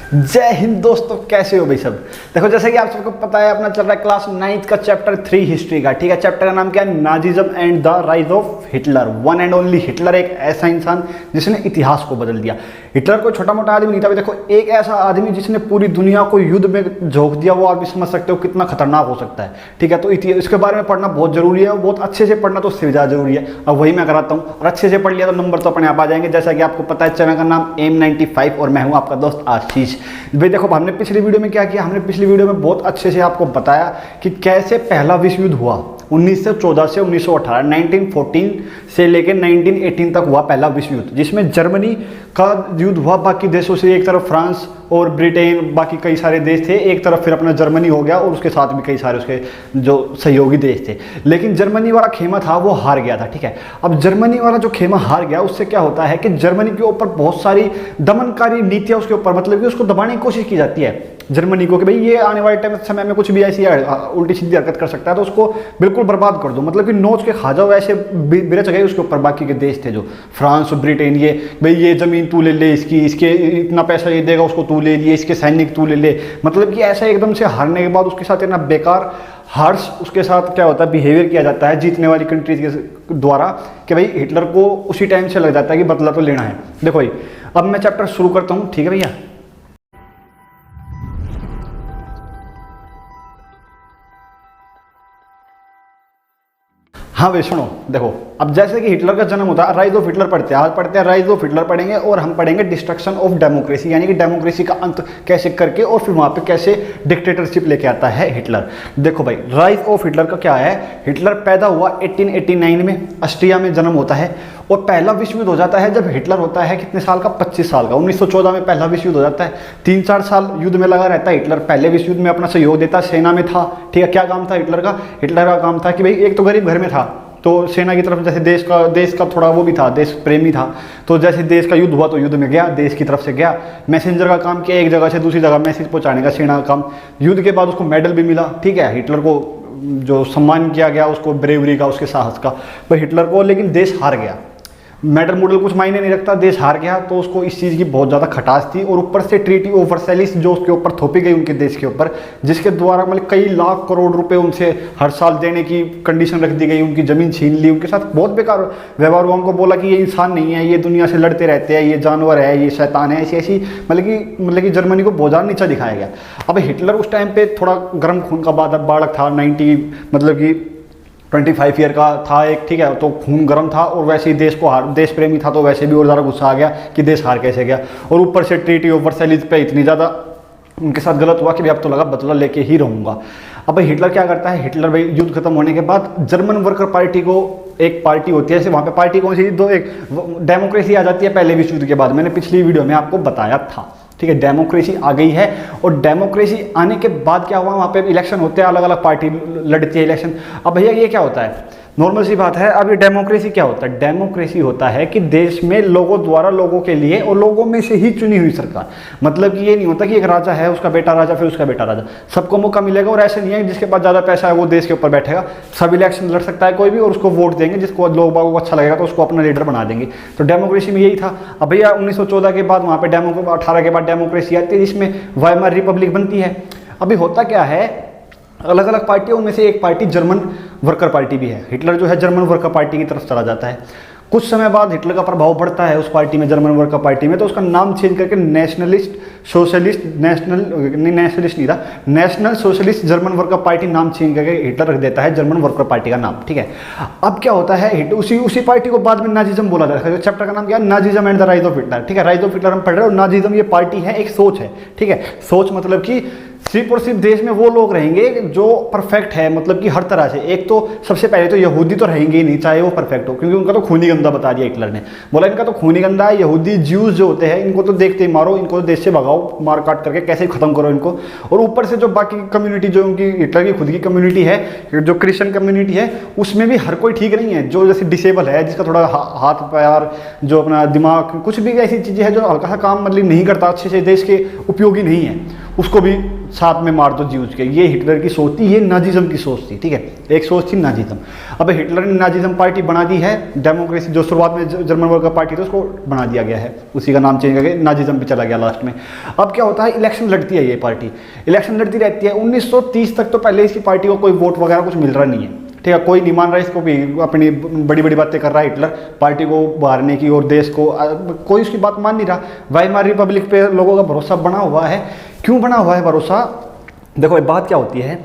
जय हिंद दोस्तों, कैसे हो भाई सब। देखो जैसे कि आप सबको पता है, अपना चल रहा है क्लास 9th का चैप्टर 3 हिस्ट्री का। ठीक है, चैप्टर का नाम क्या है? Nazism and the rise of Hitler. One and only Hitler, एक ऐसा इंसान जिसने इतिहास को बदल दिया। हिटलर कोई छोटा मोटा आदमी नहीं था। देखो, एक ऐसा आदमी जिसने पूरी दुनिया को युद्ध में झोंक दिया, वो आप भी समझ सकते हो कितना खतरनाक हो सकता है। ठीक है, तो इसके बारे में पढ़ना बहुत जरूरी है, बहुत अच्छे से पढ़ना तो उससे ज़्यादा जरूरी है। अब वही मैं कराता हूँ, और अच्छे से पढ़ लिया तो नंबर तो अपने आप आ जाएंगे। जैसा कि आपको पता है, चैनल का नाम एम95 और मैं हूँ आपका दोस्त आशीष भाई। देखो, हमने पिछली वीडियो में क्या किया, हमने पिछली वीडियो में बहुत अच्छे से आपको बताया कि कैसे पहला विश्व युद्ध हुआ 1914 से 1918, 1914 से लेकर 1918 तक हुआ पहला विश्व युद्ध, जिसमें जर्मनी का युद्ध हुआ बाकी देशों से। एक तरफ फ्रांस और ब्रिटेन, बाकी कई सारे देश थे। एक तरफ फिर अपना जर्मनी हो गया और उसके साथ भी कई सारे उसके जो सहयोगी देश थे। लेकिन जर्मनी वाला खेमा था वो हार गया था। ठीक है, अब जर्मनी वाला जो खेमा हार गया, उससे क्या होता है कि जर्मनी के ऊपर बहुत सारी दमनकारी नीतियां उसके ऊपर, मतलब कि उसको दबाने की कोशिश की जाती है जर्मनी को, कि भाई ये आने वाले टाइम समय में कुछ भी ऐसी उल्टी सीधी हरकत कर सकता है, तो उसको बिल्कुल बर्बाद कर दो। मतलब कि नोच के खा जाओ, ऐसे बिरच गए उसके ऊपर बाकी के देश थे जो फ्रांस और ब्रिटेन। ये भाई ये जमीन तू ले ले, इसकी इसके इतना पैसा ये देगा, उसको तू ले लिए, इसके सैनिक तू ले ले। मतलब कि ऐसा एकदम से हारने के बाद उसके साथ इतना बेकार हार्श उसके साथ क्या होता है, बिहेवियर किया जाता है जीतने वाली कंट्रीज के द्वारा, कि भाई हिटलर को उसी टाइम से लग जाता है कि बदला तो लेना है। देखो भाई, अब मैं चैप्टर शुरू करता हूँ। ठीक है भैया, हाँ भाई सुनो। देखो, अब जैसे कि हिटलर का जन्म होता है, राइज ऑफ हिटलर पढ़ते हैं, आज पढ़ते हैं राइज ऑफ हिटलर पढ़ेंगे, और हम पढ़ेंगे डिस्ट्रक्शन ऑफ डेमोक्रेसी, यानी कि डेमोक्रेसी का अंत कैसे करके और फिर वहां पे कैसे डिक्टेटरशिप लेके आता है हिटलर। देखो भाई, राइज ऑफ हिटलर का क्या है। हिटलर पैदा हुआ 1889 में, ऑस्ट्रिया में जन्म होता है, और पहला विश्व युद्ध हो जाता है जब हिटलर होता है कितने साल का? 25 साल का। 1914 में पहला विश्व युद्ध हो जाता है। 3-4 साल युद्ध में लगा रहता है हिटलर। पहले विश्व युद्ध में अपना सहयोग देता, सेना में था। ठीक है, क्या काम था हिटलर का? हिटलर का काम था कि भाई एक तो गरीब घर में था, तो सेना की तरफ जैसे देश का थोड़ा वो भी था, देश प्रेमी था, तो जैसे देश का युद्ध हुआ तो युद्ध में गया, देश की तरफ से गया। मैसेंजर का काम किया, एक जगह से दूसरी जगह मैसेज पहुंचाने का सेना का काम। युद्ध के बाद उसको मेडल भी मिला। ठीक है, हिटलर को जो सम्मान किया गया उसको ब्रेवरी का, उसके साहस का, भाई हिटलर को। लेकिन देश हार गया, मेडल मूडल कुछ मायने नहीं रखता, देश हार गया। तो उसको इस चीज़ की बहुत ज़्यादा खटास थी, और ऊपर से ट्रीटी ऑफ वर्साइलिस जो उसके ऊपर थोपी गई उनके देश के ऊपर, जिसके द्वारा मतलब कई लाख करोड़ रुपए उनसे हर साल देने की कंडीशन रख दी गई, उनकी ज़मीन छीन ली, उनके साथ बहुत बेकार व्यवहार हुआ। उनको बोला कि ये इंसान नहीं है, ये दुनिया से लड़ते रहते हैं, ये जानवर है, ये शैतान है, ऐसी ऐसी मतलब कि जर्मनी को बहुत ज़्यादा नीचा दिखाया गया। अब हिटलर उस टाइम पर थोड़ा गर्म खून का बालक था, 25 ईयर का था एक। ठीक है, तो खून गर्म था, और वैसे ही देश प्रेमी था, तो वैसे भी और ज़्यादा गुस्सा आ गया कि देश हार कैसे गया। और ऊपर से ट्रीटी ऑफ वर्साइलिस पे इतनी ज़्यादा उनके साथ गलत हुआ कि भाई अब तो लगा बदला लेके ही रहूँगा। अब भाई हिटलर क्या करता है, हिटलर भाई युद्ध खत्म होने के बाद जर्मन वर्कर पार्टी को, एक पार्टी होती है, वहाँ पे पार्टी कौन सी? दो, एक डेमोक्रेसी आ जाती है पहले विश्व युद्ध के बाद, मैंने पिछली वीडियो में आपको बताया था। ठीक है, डेमोक्रेसी आ गई है, और डेमोक्रेसी आने के बाद क्या हुआ, वहाँ पे इलेक्शन होते हैं, अलग अलग पार्टी लड़ती है इलेक्शन। अब भैया ये क्या होता है? नॉर्मल सी बात है। अब ये डेमोक्रेसी क्या होता है? डेमोक्रेसी होता है कि देश में लोगों द्वारा लोगों के लिए और लोगों में से ही चुनी हुई सरकार। मतलब कि ये नहीं होता कि एक राजा है, उसका बेटा राजा, फिर उसका बेटा राजा, सबको मौका मिलेगा। और ऐसे नहीं है जिसके पास ज़्यादा पैसा है वो देश के ऊपर बैठेगा। सब इलेक्शन लड़ सकता है कोई भी, और उसको वोट देंगे, जिसको लोगों को अच्छा लगेगा तो उसको अपना लीडर बना देंगे। तो डेमोक्रेसी में यही था। अब भैया 1914 के बाद वहाँ पर 18 के बाद डेमोक्रेसी आती है, जिसमें वाइमार रिपब्लिक बनती है। अभी होता क्या है, अलग अलग पार्टियों में से एक पार्टी जर्मन वर्कर पार्टी भी है। हिटलर जो है जर्मन वर्कर पार्टी की तरफ चला जाता है। कुछ समय बाद हिटलर का प्रभाव बढ़ता है उस पार्टी में, जर्मन वर्कर पार्टी में, तो उसका नाम चेंज करके national socialist German worker party नाम चेंज करके हिटलर रख देता है जर्मन वर्कर पार्टी का नाम। ठीक है, अब क्या होता है, उसी पार्टी को बाद में नाजिज्म बोला जाता है। चैप्टर का नाम क्या है? Nazism and the rise of Hitler. ठीक है, राइज ऑफ हिटलर हम पढ़ रहे हैं, और नाजिज्म ये पार्टी है, एक सोच है। ठीक है, सोच मतलब कि सिर्फ और सिर्फ देश में वो लोग रहेंगे जो परफेक्ट है, मतलब कि हर तरह से। एक तो सबसे पहले तो यहूदी तो रहेंगे ही नहीं, चाहे वो परफेक्ट हो, क्योंकि उनका तो खूनी गंदा बता दिया हिटलर ने। बोला इनका तो खूनी गंदा है, यहूदी ज्यूज जो होते हैं इनको तो देखते ही मारो, इनको देश से भगाओ, मार काट करके कैसे खत्म करो इनको। और ऊपर से जो बाकी कम्युनिटी जो उनकी हिटलर की खुद की कम्युनिटी है, जो क्रिश्चियन कम्युनिटी है, उसमें भी हर कोई ठीक नहीं है। जो जैसे डिसेबल है, जिसका थोड़ा हाथ पैर, जो अपना दिमाग, कुछ भी ऐसी चीज़ें हैं जो हल्का सा काम मतलब नहीं करता, अच्छे से देश के उपयोगी नहीं है, उसको भी साथ में मार दो जीव के। ये हिटलर की सोच थी, ये नाजिज्म की सोच थी, ठीक है, एक सोच थी नाजिज्म। अब हिटलर ने नाजिज्म पार्टी बना दी है, डेमोक्रेसी जो शुरुआत में जर्मन वर्ग का पार्टी था उसको बना दिया गया है, उसी का नाम चेंज करके नाजिज्म पे चला गया लास्ट में। अब क्या होता है, इलेक्शन लड़ती है ये पार्टी, इलेक्शन लड़ती रहती है। 1930 तक तो पहले इसकी पार्टी को कोई वोट वगैरह कुछ मिल रहा नहीं है, ठीक है, कोई नहीं मान रहा इसको भी, अपनी बड़ी बड़ी बातें कर रहा है हिटलर पार्टी को बाहरने की और देश को, कोई उसकी बात मान नहीं रहा। वाइमार रिपब्लिक पे लोगों का भरोसा बना हुआ है। क्यों बना हुआ है भरोसा? देखो बात क्या होती है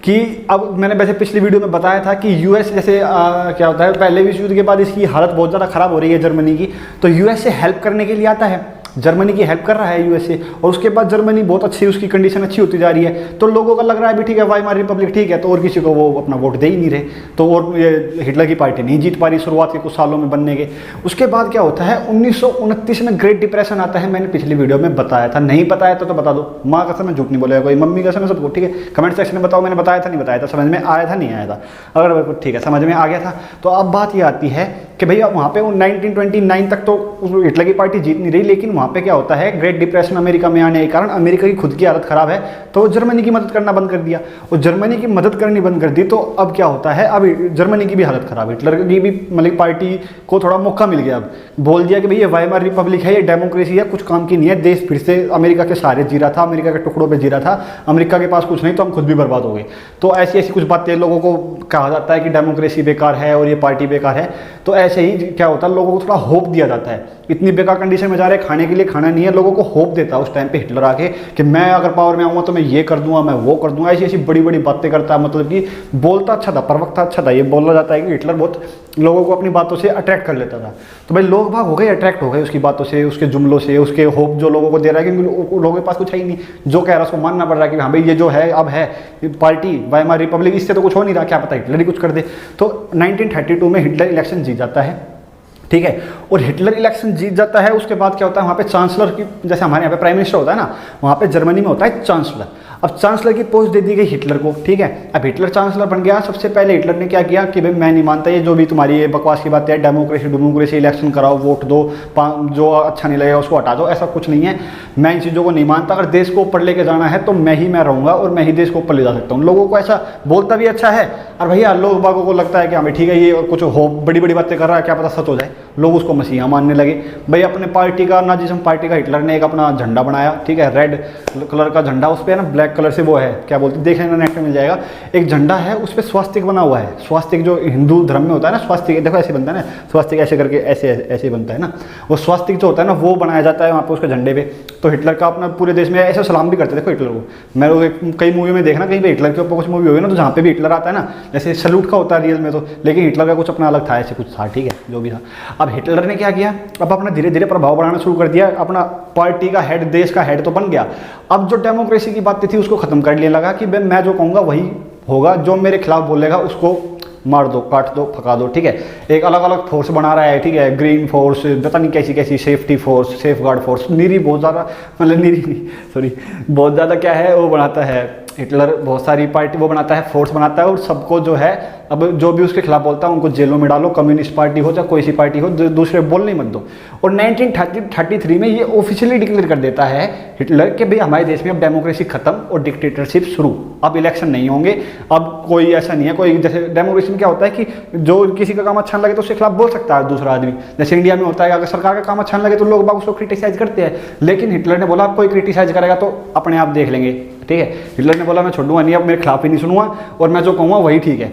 कि अब मैंने वैसे पिछली वीडियो में बताया था कि यूएस जैसे क्या होता है, पहले विश्व युद्ध के बाद इसकी हालत बहुत ज़्यादा ख़राब हो रही है जर्मनी की, तो यूएस से हेल्प करने के लिए आता है, जर्मनी की हेल्प कर रहा है यूएसए, और उसके बाद जर्मनी बहुत अच्छी, उसकी कंडीशन अच्छी होती जा रही है, तो लोगों का लग रहा है भी ठीक है वाइमार रिपब्लिक ठीक है, तो और किसी को वो अपना वोट दे ही नहीं रहे, तो और ये हिटलर की पार्टी नहीं जीत पा रही शुरुआत के कुछ सालों में बनने के। उसके बाद क्या होता है, 1929 में ग्रेट डिप्रेशन आता है, मैंने पिछली वीडियो में बताया था, नहीं बताया तो बता दो, माँ कसम मैं झूठ नहीं बोलेगा कोई, मम्मी कसम सबको, ठीक है, कमेंट सेक्शन में बताओ मैंने बताया था नहीं बताया था, समझ में आया था नहीं आया था, अगर ठीक है समझ में आ गया था। तो अब बात ये आती है कि भैया वहाँ पे 1929 तक तो हिटलर की पार्टी जीत नहीं रही, लेकिन वहाँ पे क्या होता है, ग्रेट डिप्रेशन अमेरिका में आने के कारण अमेरिका की खुद की हालत खराब है, तो जर्मनी की मदद करना बंद कर दिया, और जर्मनी की मदद करनी बंद कर दी, तो अब क्या होता है, अब जर्मनी की भी हालत खराब है, हिटलर की भी मतलब पार्टी को थोड़ा मौका मिल गया, अब बोल दिया कि भैया वाइमार रिपब्लिक है, ये डेमोक्रेसी है, कुछ काम की नहीं है, देश फिर से अमेरिका के सहारे जी रहा था, अमेरिका के टुकड़ों पर जी रहा था, अमेरिका के पास कुछ नहीं तो हम खुद भी बर्बाद हो गए। तो ऐसी ऐसी कुछ बातें लोगों को कहा जाता है कि डेमोक्रेसी बेकार है और ये पार्टी बेकार है, तो ऐसे ही क्या होता है, लोगों को थोड़ा होप दिया जाता है, इतनी बेकार कंडीशन में जा रहे हैं, खाने के लिए खाना नहीं है, लोगों को होप देता है उस टाइम पे हिटलर आके कि मैं अगर पावर में आऊँगा तो मैं ये कर दूंगा, मैं वो कर दूंगा, ऐसी ऐसी बड़ी बड़ी बातें करता है, मतलब कि बोलता अच्छा था, प्रवक्ता अच्छा था, ये बोला जाता है कि हिटलर बहुत लोगों को अपनी बातों से अट्रैक्ट कर लेता था। तो भाई लोग भाग हो गए, अट्रैक्ट हो गए उसकी बातों से, उसके जुमलों से, उसके होप जो लोगों को दे रहा है, क्योंकि लोगों के पास कुछ है ही नहीं, जो कह रहा है उसको मानना पड़ रहा है कि हाँ भाई ये जो है अब है पार्टी वाइमार रिपब्लिक, इससे तो कुछ हो नहीं रहा, क्या पता हिटलर ही कुछ कर दे। तो 1932 में हिटलर इलेक्शन जीत जाता है, ठीक है, और हिटलर इलेक्शन जीत जाता है। उसके बाद क्या होता है, वहाँ पे चांसलर की, जैसे हमारे यहाँ पे प्राइम मिनिस्टर होता है ना, वहाँ पे जर्मनी में होता है चांसलर। अब चांसलर की पोस्ट दे दी गई हिटलर को, ठीक है। अब हिटलर चांसलर बन गया। सबसे पहले हिटलर ने क्या किया कि भाई मैं नहीं मानता ये जो भी तुम्हारी ये बकवास की बातें है, डेमोक्रेसी इलेक्शन कराओ, वोट दो, जो अच्छा नहीं लगेगा उसको हटा दो, ऐसा कुछ नहीं है, मैं इन चीज़ों को नहीं मानता। अगर देश को ऊपर लेके जाना है तो मैं रहूँगा और मैं ही देश को ऊपर ले जा सकता हूँ। लोगों को ऐसा बोलता भी अच्छा है, और भैया लोग बागों को लगता है कि हाँ ठीक है ये कुछ हो बड़ी बड़ी बातें कर रहा है, क्या पता सच हो जाए, लोग उसको मसीहा मानने लगे। भाई अपने पार्टी का, नाजिज्म पार्टी का हिटलर ने एक अपना झंडा बनाया, ठीक है, रेड कलर का झंडा, उस पर ना ब्लैक कलर से वो है क्या बोलते हैं, देख लेना नेट में मिल जाएगा, एक झंडा है उस पर स्वास्तिक बना हुआ है। स्वास्तिक जो हिंदू धर्म में होता है ना, स्वास्तिक देखो ऐसे बनता है ना, स्वास्तिक ऐसे करके ऐसे ऐसे बनता है ना, वो स्वास्तिक जो होता है ना वो बनाया जाता है वहाँ पे उसके झंडे पे। तो हिटलर का अपना पूरे देश में ऐसे सलाम भी करते, देखो हिटलर को, मैं कई मूवी में देखना, कहीं पे हिटलर के ऊपर कुछ मूवी होगी ना, तो जहाँ पे भी हिटलर आता है ना, जैसे सैल्यूट का होता है रियल में तो, लेकिन हिटलर का कुछ अपना अलग था, ऐसे कुछ था, ठीक है, जो भी था। अब हिटलर ने क्या किया, अब अपना धीरे धीरे प्रभाव बढ़ाना शुरू कर दिया, अपना पार्टी का हेड, देश का हेड तो बन गया। अब जो डेमोक्रेसी की बातें थी उसको खत्म करने लगा कि मैं जो कहूँगा वही होगा, जो मेरे खिलाफ बोलेगा उसको मार दो, काट दो, फका दो, ठीक है। एक अलग अलग फोर्स बना रहा है, ठीक है, ग्रीन फोर्स, पता नहीं कैसी कैसी, safety force, safeguard force, नीरी बहुत ज़्यादा, मतलब नीरी नहीं सॉरी, बहुत ज़्यादा क्या है वो बनाता है हिटलर, बहुत सारी पार्टी वो बनाता है, फोर्स बनाता है, और सबको जो है अब जो भी उसके खिलाफ बोलता है उनको जेलों में डालो, कम्युनिस्ट पार्टी हो चाहे कोई सी पार्टी हो, दूसरे बोलने मत दो। और 1933 में ये ऑफिशियली डिक्लेयर कर देता है हिटलर कि भाई हमारे देश में अब डेमोक्रेसी खत्म और डिक्टेटरशिप शुरू, अब इलेक्शन नहीं होंगे, अब कोई ऐसा नहीं है, कोई जैसे डेमोक्रेसी में क्या होता है कि जो किसी का काम अच्छा लगे तो उसके खिलाफ बोल सकता है दूसरा आदमी, जैसे इंडिया में होता है अगर सरकार का काम अच्छा लगे तो लोग बाग उसको क्रिटिसाइज करते हैं। लेकिन हिटलर ने बोला कोई क्रिटिसाइज करेगा तो अपने आप देख लेंगे, ठीक है। हिटलर ने बोला मैं छोड़ूंगा नहीं, अब मेरे खिलाफ ही नहीं सुनूंगा और मैं जो कहूँगा वही ठीक है।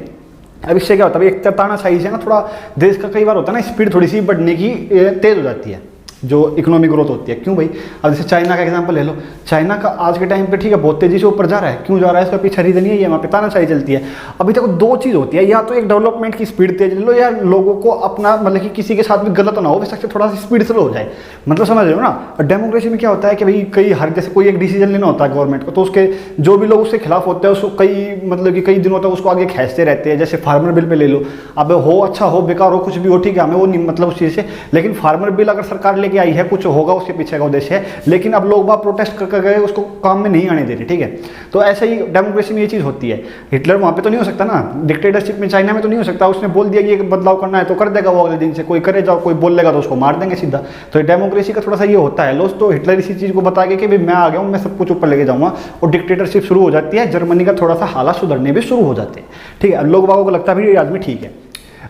अब इससे क्या होता है, एक तानाशाही से ना थोड़ा देश का कई बार होता है ना, स्पीड थोड़ी सी बढ़ने की तेज हो जाती है, जो इकोनॉमिक ग्रोथ होती है। क्यों भाई, अब जैसे चाइना का एग्जांपल ले लो, चाइना का आज के टाइम पे ठीक है बहुत तेजी से ऊपर जा रहा है, क्यों जा रहा है इसका पीछे रीजन नहीं है, वहाँ पे तानाशाही चलती है। अभी देखो दो चीज़ होती है, या तो एक डेवलपमेंट की स्पीड तेज ले लो, या लोगों को अपना मतलब कि किसी के साथ भी गलत ना हो, वैसे थोड़ा सा स्पीड स्लो हो जाए, मतलब समझ रहे हो ना। और डेमोक्रेसी में क्या होता है कि भाई कई हर जैसे कोई एक डिसीजन लेना होता है गवर्नमेंट को, तो उसके जो भी लोग उसके खिलाफ होते हैं उसको कई मतलब कि कई दिनों तक उसको आगे खींचते रहते हैं। जैसे फार्मर बिल पे ले लो, अब हो अच्छा हो बेकार हो कुछ भी हो, ठीक है, हमें वो नहीं मतलब उस चीज़ से, लेकिन फार्मर बिल अगर सरकार लेके आई है, कुछ होगा उसके पीछे का उद्देश्य है, लेकिन अब लोग बाग प्रोटेस्ट कर गए, उसको काम में नहीं आने दे रहे, ठीक है। तो ऐसे ही डेमोक्रेसी में ये चीज़ होती है। हिटलर वहाँ पे तो नहीं हो सकता ना, डिक्टेटरशिप में चाइना में तो नहीं हो सकता, उसने बोल दिया कि ये बदलाव करना है तो कर देगा वो अगले दिन से, कोई करे जाओ, कोई बोल लेगा तो उसको मार देंगे सीधा। तो डेमोक्रेसी का थोड़ा सा ये होता है लॉस। तो हिटलर इसी चीज़ को बता के कि भाई मैं आ गया हूँ, मैं सब कुछ ऊपर लेके जाऊँगा, और डिक्टेटरशिप शुरू हो जाती है। जर्मनी का थोड़ा सा हालात सुधरने भी शुरू हो जाते हैं, ठीक है। अब लोग बागों को लगता है भाई ये आदमी ठीक है।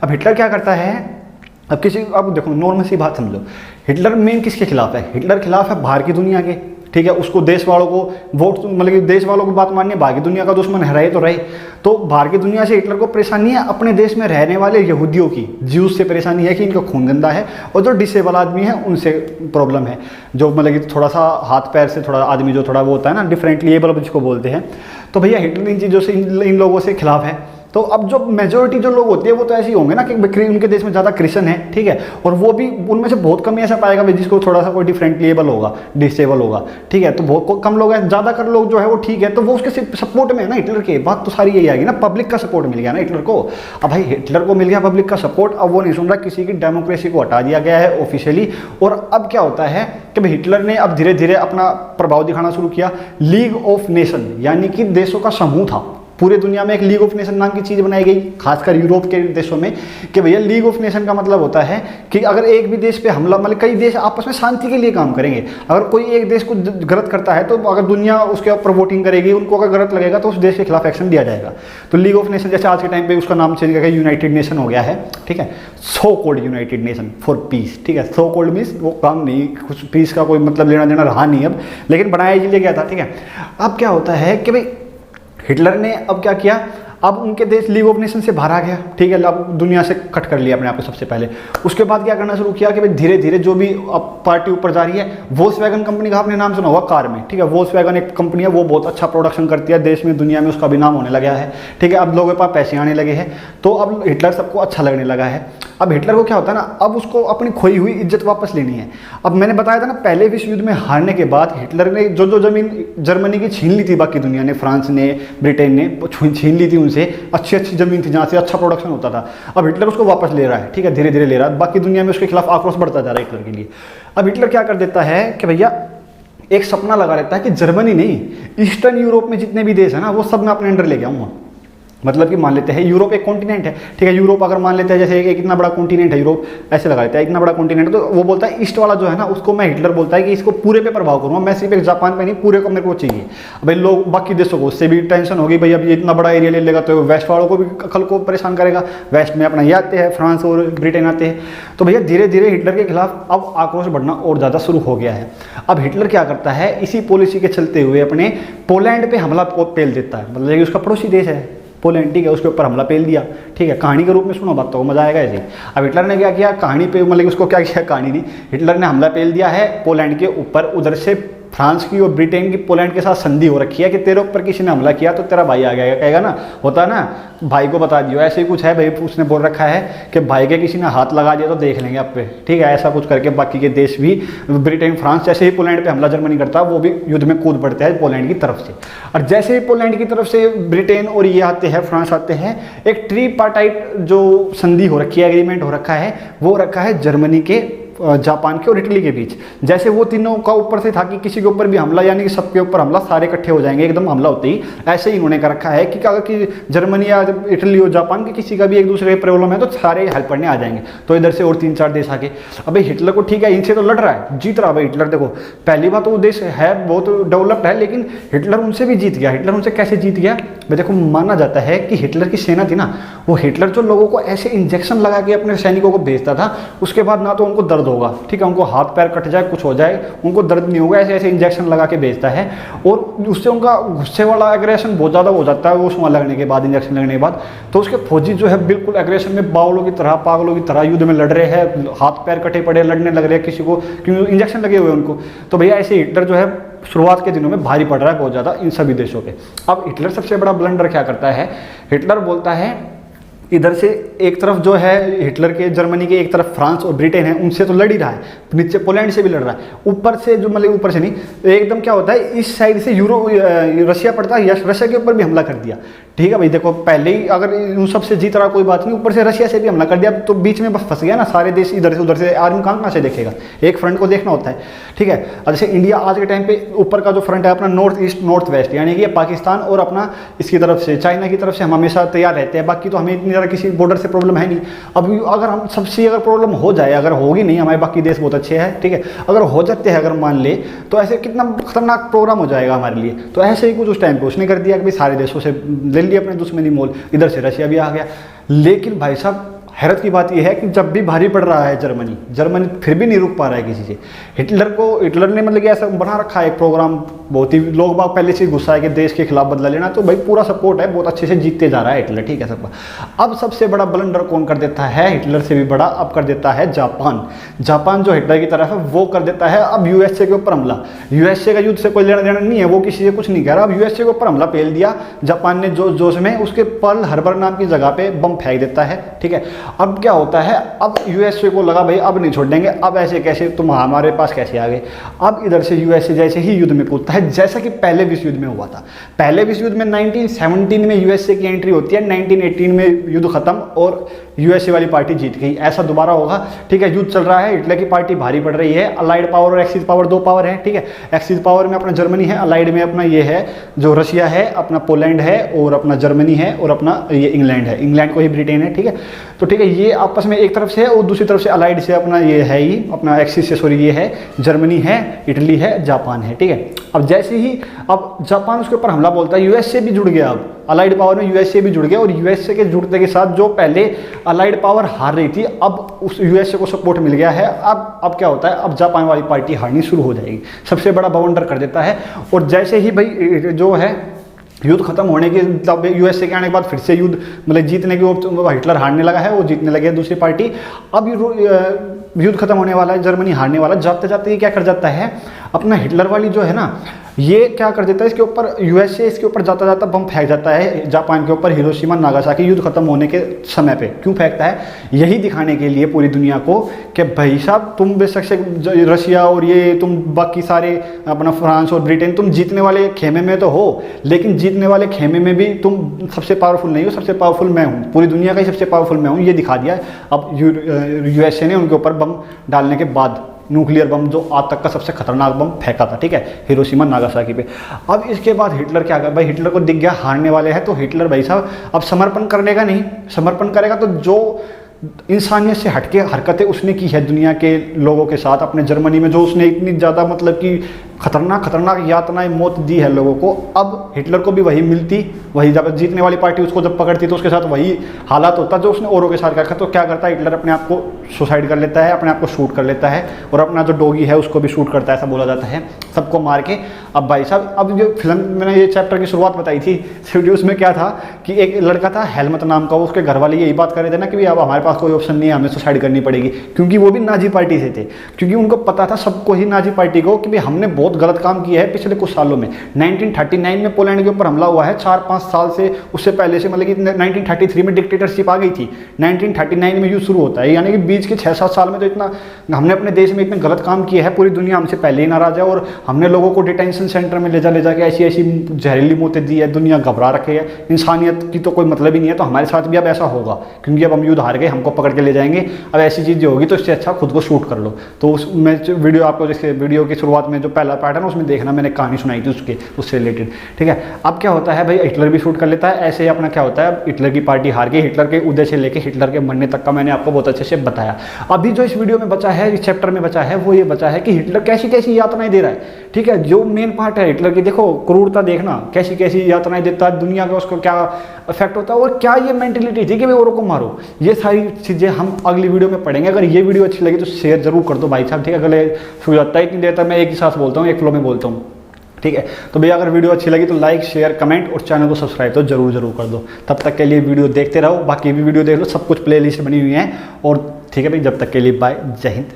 अब हिटलर क्या करता है, अब देखो नॉर्मल सी बात समझो, हिटलर मेन किसके खिलाफ है? हिटलर खिलाफ है बाहर की दुनिया के, ठीक है। उसको देश वालों को वोट, मतलब कि देश वालों की बात माननी है, बाहर की दुनिया का दुश्मन है, रहे तो रहे। तो बाहर की दुनिया से हिटलर को परेशानी है, अपने देश में रहने वाले यहूदियों की, ज्यूज से परेशानी है कि इनका खून गंदा है, और जो डिसेबल आदमी है उनसे प्रॉब्लम है, जो मतलब कि थोड़ा सा हाथ पैर से थोड़ा आदमी जो थोड़ा वो होता है ना, डिफरेंटली एबल जिसको बोलते हैं। तो भैया हिटलर इन चीज़ों से, इन लोगों से खिलाफ है। तो अब जो मेजोरिटी जो लोग होते हैं वो तो ऐसे ही होंगे ना कि उनके देश में ज़्यादा क्रिश्चियन है, ठीक है, और वो भी उनमें से बहुत कम ही ऐसा पाएगा भाई जिसको थोड़ा सा कोई डिफरेंटली एबल होगा, डिसेबल होगा, ठीक है। तो बहुत कम लोग हैं, ज़्यादातर लोग जो है वो ठीक है, तो वो उसके सपोर्ट में है ना हिटलर के। बात तो सारी यही आएगी ना, पब्लिक का सपोर्ट मिल गया ना हिटलर को। अब भाई हिटलर को मिल गया पब्लिक का सपोर्ट, अब वो नहीं सुन रहा, किसी की डेमोक्रेसी को हटा दिया गया है ऑफिशियली। और अब क्या होता है कि भाई हिटलर ने अब धीरे धीरे अपना प्रभाव दिखाना शुरू किया। लीग ऑफ नेशन, यानी कि देशों का समूह था, पूरे दुनिया में एक लीग ऑफ नेशन नाम की चीज़ बनाई गई, खासकर यूरोप के देशों में, कि भैया लीग ऑफ नेशन का मतलब होता है कि अगर एक भी देश पे हमला, मतलब कई देश आपस में शांति के लिए काम करेंगे। अगर कोई एक देश को गलत करता है तो अगर दुनिया उसके ऊपर वोटिंग करेगी, उनको अगर गलत लगेगा तो उस देश के खिलाफ एक्शन लिया जाएगा। तो लीग ऑफ नेशन जैसे आज के टाइम पर उसका नाम चेंज करके यूनाइटेड नेशन हो गया है, ठीक है, so called United nation for piece, ठीक है। सो कॉल्ड मीन्स वो काम नहीं, कुछ पीस का कोई मतलब लेना देना रहा नहीं अब, लेकिन बनाया इसलिए गया था, ठीक है। अब क्या होता है कि भाई हिटलर ने अब क्या किया, अब उनके देश लीग ऑफ नेशन से बाहर आ गया, ठीक है, अब दुनिया से कट कर लिया अपने आप को सबसे पहले। उसके बाद क्या करना शुरू किया कि भाई धीरे धीरे जो भी अब पार्टी ऊपर जा रही है, वोल्क्सवैगन कंपनी का आपने नाम सुना होगा कार में, ठीक है। वोल्क्सवैगन एक कंपनी है, वो बहुत अच्छा प्रोडक्शन करती है, देश में दुनिया में उसका भी नाम होने लगा है, ठीक है। अब लोगों के पास पैसे आने लगे हैं, तो अब हिटलर सबको अच्छा लगने लगा है। अब हिटलर को क्या होता है ना, अब उसको अपनी खोई हुई इज्जत वापस लेनी है। अब मैंने बताया था ना, पहले विश्व युद्ध में हारने के बाद हिटलर ने जो जमीन जर्मनी की छीन ली थी, बाकी दुनिया ने, फ्रांस ने, ब्रिटेन ने छीन ली थी उनसे, अच्छी अच्छी जमीन थी जहाँ से अच्छा प्रोडक्शन होता था। अब हिटलर उसको वापस ले रहा है, ठीक है, धीरे धीरे ले रहा है। बाकी दुनिया में उसके खिलाफ आक्रोश बढ़ता जा रहा है हिटलर के लिए। अब हिटलर क्या कर देता है कि भैया एक सपना लगा लेता है कि जर्मनी नहीं, ईस्टर्न यूरोप में जितने भी देश है ना वो सब मैं अपने अंडर ले आऊँगा। मतलब कि मान लेते हैं यूरोप एक कॉन्टिनेंट है, ठीक है, यूरोप अगर मान लेते हैं जैसे एक इतना बड़ा कॉन्टिनेंट है यूरोप, ऐसे लगा लेते हैं इतना बड़ा कॉन्टिनेंट है, तो वो बोलता है ईस्ट वाला जो है ना उसको मैं, हिटलर बोलता है कि इसको पूरे पे प्रभाव करूँगा मैं, सिर्फ एक जापान पे नहीं, पूरे को मेरे को चाहिए। भाई लोग बाकी देशों को उससे भी टेंशन होगी, भाई अब ये इतना बड़ा एरिया ले लेगा तो वेस्ट वालों को भी कल को परेशान करेगा। वेस्ट में अपना ये आते हैं, फ्रांस और ब्रिटेन आते हैं। तो भैया धीरे धीरे हिटलर के खिलाफ अब आक्रोश बढ़ना और ज़्यादा शुरू हो गया है। अब हिटलर क्या करता है, इसी पॉलिसी के चलते हुए अपने पोलैंड पे हमला पेल देता है, मतलब ये उसका पड़ोसी देश है पोलैंड, ठीक है, उसके ऊपर हमला पेल दिया, ठीक है। कहानी के रूप में सुनो बात तो मजा आएगा ऐसे। अब हिटलर ने क्या किया, कहानी पे मतलब उसको क्या किया, कहानी नहीं, हिटलर ने हमला पेल दिया है पोलैंड के ऊपर। उधर से फ्रांस की और ब्रिटेन की पोलैंड के साथ संधि हो रखी है कि तेरे ऊपर किसी ने हमला किया तो तेरा भाई आ गया, कहेगा ना, होता है ना, भाई को बता दियो, ऐसे ही कुछ है भाई। उसने बोल रखा है कि भाई के किसी ने हाथ लगा दिया तो देख लेंगे आप पे, ठीक है, ऐसा कुछ करके बाकी के देश भी, ब्रिटेन फ्रांस जैसे ही पोलैंड पे हमला जर्मनी करता है वो भी युद्ध में कूद पड़ते हैं पोलैंड की तरफ से। और जैसे ही पोलैंड की तरफ से ब्रिटेन और ये आते हैं, फ्रांस आते हैं, एक ट्रीपार्टाइट जो संधि हो रखी है, एग्रीमेंट हो रखा है, वो रखा है जर्मनी के, जापान के और इटली के बीच। जैसे वो तीनों का ऊपर से था कि किसी के ऊपर भी हमला, यानी कि सबके ऊपर हमला, सारे इकट्ठे हो जाएंगे एकदम हमला होते ही, ऐसे ही इन्होंने कर रखा है कि अगर कि जर्मनी या इटली और जापान के किसी का भी एक दूसरे की प्रॉब्लम है तो सारे हेल्प करने आ जाएंगे। तो इधर से और 3-4 देश आके, अबे हिटलर को ठीक है इनसे तो लड़ रहा है, जीत रहा है हिटलर। देखो पहली बात तो वो देश है बहुत डेवलप्ड है, लेकिन हिटलर उनसे भी जीत गया। हिटलर उनसे कैसे जीत गया, देखो माना जाता है कि हिटलर की सेना थी ना, वो हिटलर जो लोगों को ऐसे इंजेक्शन लगा के अपने सैनिकों को भेजता था, उसके बाद ना तो उनको दर्द होगा, ठीक है, उनको हाथ पैर कट जाए, कुछ हो जाए, उनको दर्द नहीं होगा, ऐसे ऐसे इंजेक्शन लगा के भेजता है। और उससे उनका गुस्से वाला एग्रेशन बहुत ज़्यादा हो जाता है वो उसमें लगने के बाद, इंजेक्शन लगने के बाद। तो उसके फौजी जो है बिल्कुल एग्रेशन में बावलों की तरह, पागलों की तरह युद्ध में लड़ रहे हैं, हाथ पैर कटे पड़े, लड़ने लग रहे हैं किसी को, क्योंकि इंजेक्शन लगे हुए उनको। तो भैया ऐसे हिटलर जो है शुरुआत के दिनों में भारी पड़ रहा है बहुत ज़्यादा इन सभी देशों पे। अब हिटलर सबसे बड़ा ब्लंडर क्या करता है, हिटलर बोलता है इधर से एक तरफ जो है हिटलर के जर्मनी के, एक तरफ फ्रांस और ब्रिटेन है, उनसे तो लड़ ही रहा है, नीचे पोलैंड से भी लड़ रहा है, ऊपर से जो मतलब ऊपर से नहीं एकदम क्या होता है, इस साइड से रशिया पड़ता है, रशिया के ऊपर भी हमला कर दिया, ठीक है भाई, देखो पहले ही अगर उन सबसे जीत रहा कोई बात नहीं, ऊपर से रशिया से भी हमला कर दिया तो बीच में बस फंस गया ना, सारे देश इधर से उधर से, आर्मी कहाँ से देखेगा, एक फ्रंट को देखना होता है। ठीक है, अब जैसे इंडिया आज के टाइम पे ऊपर का जो फ्रंट है अपना नॉर्थ ईस्ट नॉर्थ वेस्ट, यानी कि पाकिस्तान और अपना इसकी तरफ से चाइना की तरफ से हम हमेशा तैयार रहते हैं, बाकी तो हमें इतनी ज़्यादा किसी बॉर्डर से प्रॉब्लम है नहीं। अब अगर हम सबसे अगर प्रॉब्लम हो जाए, अगर होगी नहीं, हमारे बाकी देश बहुत अच्छे हैं, ठीक है, अगर हो जाते हैं अगर मान ले, तो ऐसे कितना खतरनाक प्रोग्राम हो जाएगा हमारे लिए। तो ऐसे ही कुछ उस टाइम पे उसने कर दिया कि भाई सारे देशों से ले लिए अपने दुश्मनी मोल, इधर से रशिया भी आ गया। लेकिन भाई साहब हैरत की बात यह है कि जब भी भारी पड़ रहा है जर्मनी फिर भी नहीं रुक पा रहा है किसी से। हिटलर ने मतलब कि ऐसा बना रखा है एक प्रोग्राम, बहुत ही लोग बाग पहले से गुस्सा है कि देश के खिलाफ बदला लेना, तो भाई पूरा सपोर्ट है, बहुत अच्छे से जीतते जा रहा है हिटलर, ठीक है सबका। अब सबसे बड़ा ब्लंडर कौन कर देता है, हिटलर से भी बड़ा अब कर देता है जापान जो हिटलर की तरफ है वो कर देता है अब यूएसए के ऊपर हमला। यूएसए का युद्ध से कोई लेना देना नहीं है, वो किसी से कुछ नहीं कह रहा, अब यूएसए के ऊपर हमला पेल दिया जापान ने जोश में, उसके पर्ल हार्बर नाम की जगह पे बम फेंक देता है। ठीक है, अब क्या होता है, अब यूएसए को लगा भाई अब नहीं छोड़ देंगे, अब ऐसे कैसे तुम हमारे पास कैसे आ गए। अब इधर से यूएसए जैसे ही युद्ध में कूदता है, जैसा कि पहले विश्व युद्ध में हुआ था। पहले विश्व युद्ध में 1917 में यूएसए की एंट्री होती है, 1918 में युद्ध खत्म और यूएसए वाली पार्टी जीत गई। ऐसा दोबारा होगा। ठीक है, युद्ध चल रहा है, हिटलर की पार्टी भारी पड़ रही है, अलाइड पावर और एक्सिस पावर दो पावर है। ठीक है, एक्सिस पावर में अपना जर्मनी है, अलाइड में अपना ये है जो रशिया है, अपना पोलैंड है और अपना जर्मनी है और अपना ये इंग्लैंड है, इंग्लैंड को ही ब्रिटेन है। ठीक है, तो ठीक है, ये आपस में एक तरफ से है और दूसरी तरफ से अलाइड से अपना ये है ही अपना एक्सिस से, सॉरी ये है जर्मनी है, इटली है, जापान है। ठीक है, अब जैसे ही अब जापान उसके ऊपर हमला बोलता है, यूएसए भी जुड़ गया, अब अलाइड पावर में यूएसए भी जुड़ गया और यूएसए के जुड़ने के साथ जो पहले अलाइड पावर हार रही थी अब उस यूएसए को सपोर्ट मिल गया है। अब क्या होता है, अब जापान वाली पार्टी हारनी शुरू हो जाएगी, सबसे बड़ा बवंडर कर देता है। और जैसे ही भाई जो है युद्ध खत्म होने के तब यूएसए के आने के बाद फिर से युद्ध मतलब जीतने की हिटलर हारने लगा है, वो जीतने लगे दूसरी पार्टी। अब युद्ध खत्म होने वाला है, जर्मनी हारने वाला, जाते जाते ये क्या कर जाता है, अपना हिटलर वाली जो है ना, ये क्या कर देता है, इसके ऊपर यूएसए इसके ऊपर जाता जाता बम फेंक जाता है जापान के ऊपर, हिरोशिमा नागासाकी युद्ध खत्म होने के समय पे। क्यों फेंकता है, यही दिखाने के लिए पूरी दुनिया को कि भाई साहब तुम बेशक से रशिया और ये तुम बाकी सारे अपना फ्रांस और ब्रिटेन तुम जीतने वाले खेमे में तो हो, लेकिन जीतने वाले खेमे में भी तुम सबसे पावरफुल नहीं हो, सबसे पावरफुल मैं हूँ, पूरी दुनिया का ही सबसे पावरफुल मैं हूँ, ये दिखा दिया है। अब यूएसए ने उनके ऊपर बम डालने के बाद न्यूक्लियर बम जो आज तक का सबसे खतरनाक बम फेंका था, ठीक है, हिरोशिमा नागासाकी पे। अब इसके बाद हिटलर क्या कर, भाई हिटलर को दिख गया हारने वाले हैं, तो हिटलर भाई साहब अब समर्पण करने का नहीं, समर्पण करेगा तो जो इंसानियत से हटके हरकतें उसने की है दुनिया के लोगों के साथ, अपने जर्मनी में जो उसने इतनी ज़्यादा मतलब कि खतरनाक यातनाएं मौत दी है लोगों को, अब हिटलर को भी वही मिलती, वही जब जीतने वाली पार्टी उसको जब पकड़ती तो उसके साथ वही हालात होता जो उसने औरों के साथ रखा। तो क्या करता है हिटलर, अपने आप को सुसाइड कर लेता है, अपने आप को शूट कर लेता है और अपना जो डॉगी है उसको भी शूट करता है, ऐसा बोला जाता है, सबको मार के। अब भाई साहब अब जो फिल्म मैंने ये चैप्टर की शुरुआत बताई थी वीडियो, उसमें क्या था कि एक लड़का था हेलमत नाम का, उसके घर वाले यही बात कर रहे थे ना कि भाई अब हमारे पास कोई ऑप्शन नहीं है, हमें सुसाइड करनी पड़ेगी, क्योंकि वो भी नाजी पार्टी से थे, क्योंकि उनको पता था सबको ही नाजी पार्टी को कि भाई हमने बहुत गलत काम किया है पिछले कुछ सालों में। 1939 में पोलैंड के ऊपर हमला हुआ है, 4-5 साल से उससे पहले से मतलब कि 1933 में डिक्टेटरशिप आ गई थी, 1939 में युद्ध शुरू होता है, यानी कि बीच के 6-7 साल में तो इतना हमने अपने देश में इतने गलत काम किए हैं, पूरी दुनिया हमसे पहले ही नाराज है और हमने लोगों को डिटेंशन सेंटर में ले जाके ऐसी जहरीली मौतें दी है, दुनिया घबरा रखी है, इंसानियत की तो कोई मतलब ही नहीं है। तो हमारे साथ भी अब ऐसा होगा, क्योंकि अब हम युद्ध हार गए, हमको पकड़ के ले जाएंगे, अब ऐसी चीज़ जो होगी तो इससे अच्छा खुद को शूट कर लो। तो उसमें वीडियो आपको जिसके वीडियो की शुरुआत में जो पहला पार्ट है ना उसमें देखना, मैंने कहानी सुनाई थी उससे रिलेटेड। ठीक है, अब क्या होता है भाई हिटलर भी शूट कर लेता है, ऐसे ही अपना क्या होता है, हिटलर की पार्टी हार गई, हिटलर के उदय से लेकर हिटलर के मरने तक का मैंने आपको बहुत अच्छे से बताया। अभी जो इस वीडियो में बचा है, इस चैप्टर में बचा है, वो ये बचा है कि हिटलर कैसी कैसी यातनाएं दे रहा है। ठीक है, जो मेन पार्ट है हिटलर की, देखो क्रूरता देखना, कैसी कैसी यातनाएं देता है, दुनिया का उसको क्या इफेक्ट होता है और क्या ये मेंटेलिटी थी कि भाई औरों को मारो। ये सारी चीज़ें हम अगली वीडियो में पढ़ेंगे। अगर ये वीडियो अच्छी लगी तो शेयर जरूर कर दो भाई साहब, ठीक है, अगले शुरू जाता है इतनी देर तक मैं एक ही साथ बोलता हूँ, एक फ्लो में बोलता हूँ, ठीक है। तो भैया अगर वीडियो अच्छी लगी तो लाइक शेयर कमेंट और चैनल को सब्सक्राइब तो जरूर कर दो। तब तक के लिए वीडियो देखते रहो, बाकी भी वीडियो देख लो, सब कुछ प्लेलिस्ट बनी हुई है। और ठीक है भाई, जब तक के लिए बाय, जय हिंद।